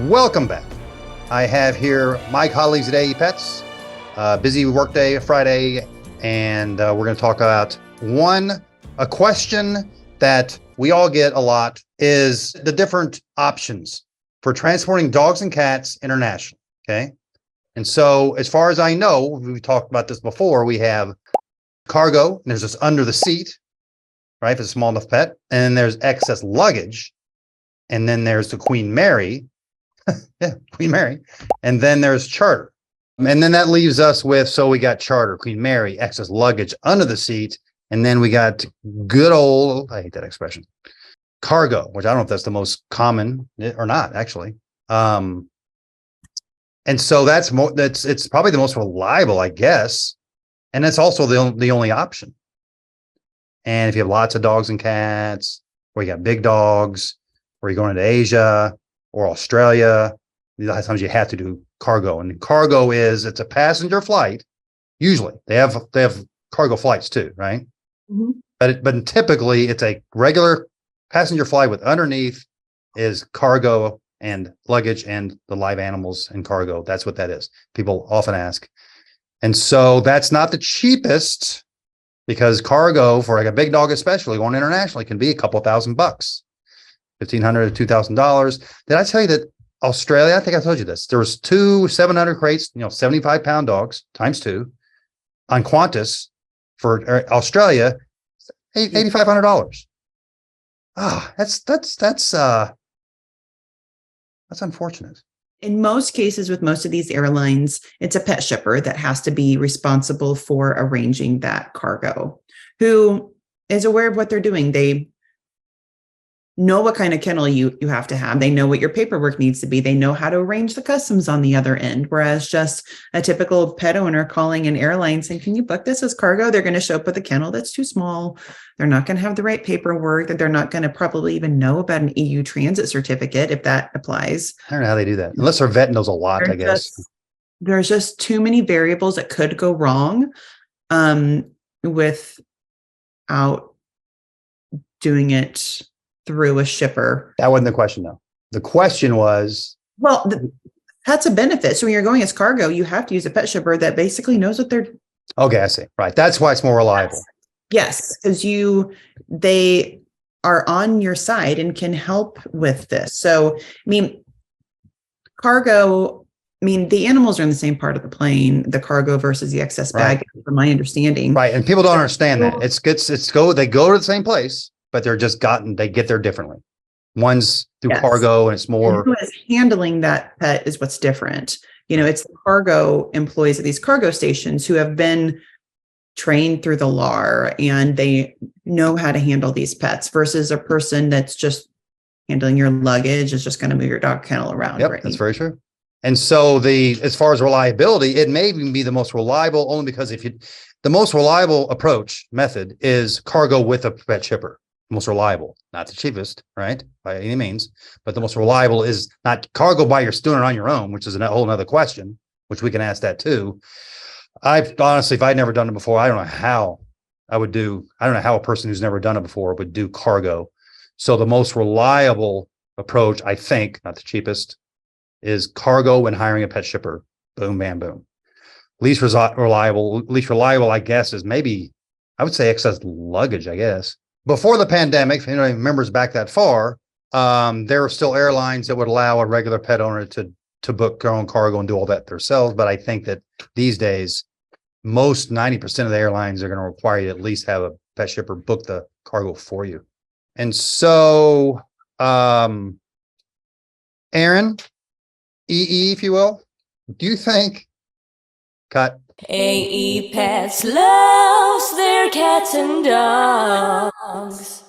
Welcome back. I have here my colleagues at AE Pets. Busy workday Friday, and we're going to talk about a question that we all get a lot is the different options for transporting dogs and cats internationally. Okay. And so as far as I know, we talked about this before, we have cargo, and there's this under the seat, right? If it's a small enough pet. And then there's excess luggage. And then there's the Queen Mary. Yeah, Queen Mary. And then there's charter. And then that leaves us with, so we got charter, Queen Mary, excess luggage under the seat. And then we got good old, I hate that expression, cargo, which I don't know if that's the most common or not, actually. And so it's probably the most reliable, I guess. And it's also the only option. And if you have lots of dogs and cats, or you got big dogs, or you're going to Asia or Australia, a lot of times you have to do cargo. And cargo it's a passenger flight. Usually they have cargo flights too, right? Mm-hmm. But typically it's a regular passenger flight with underneath is cargo and luggage and the live animals and cargo. That's what that is. People often ask. And so that's not the cheapest, because cargo for like a big dog, especially going internationally, can be a couple $1,000, $1,500 to $2,000. Did I tell you that Australia? I think I told you this. There was 2 700 crates, 75-pound dogs times 2 on Qantas for Australia, $8,500. That's unfortunate. In most cases, with most of these airlines, it's a pet shipper that has to be responsible for arranging that cargo, who is aware of what they're doing. They know what kind of kennel you have to have. They know what your paperwork needs to be. They know how to arrange the customs on the other end. Whereas just a typical pet owner calling an airline saying, can you book this as cargo? They're going to show up with a kennel that's too small. They're not going to have the right paperwork, that they're not going to probably even know about an EU transit certificate, if that applies. I don't know how they do that, unless their vet knows a lot, I guess. There's just too many variables that could go wrong without doing it through a shipper. That wasn't the question, though. The question was, well, that's a benefit. So when you're going as cargo, you have to use a pet shipper that basically knows what they're. Okay, I see. Right. That's why it's more reliable. Yes, because they are on your side and can help with this. So, cargo, the animals are in the same part of the plane, the cargo versus the excess baggage, from my understanding. Right. And people don't understand that. They go to the same place, but they get there differently. One's through cargo, and it's more. And who is handling that pet is what's different. It's the cargo employees at these cargo stations who have been trained through the LAR and they know how to handle these pets, versus a person that's just handling your luggage, is just going to move your dog kennel around. Yep, that's very true. And so as far as reliability, it may even be the most reliable, only because the most reliable method is cargo with a pet shipper. Most reliable, not the cheapest, right? By any means, but the most reliable is not cargo by doing it on your own, which is a whole nother question, which we can ask that too. I've honestly, if I'd never done it before, I don't know how a person who's never done it before would do cargo. So the most reliable approach, I think, not the cheapest, is cargo when hiring a pet shipper. Boom, bam, boom. Least reliable, I guess, is maybe, I would say, excess luggage, I guess. Before the pandemic, if anybody remembers back that far, there were still airlines that would allow a regular pet owner to book their own cargo and do all that themselves. But I think that these days, most 90% of the airlines are going to require you to at least have a pet shipper book the cargo for you. And so, Aaron, EE, if you will, do you think, cut? AE Pets loves their cats and dogs.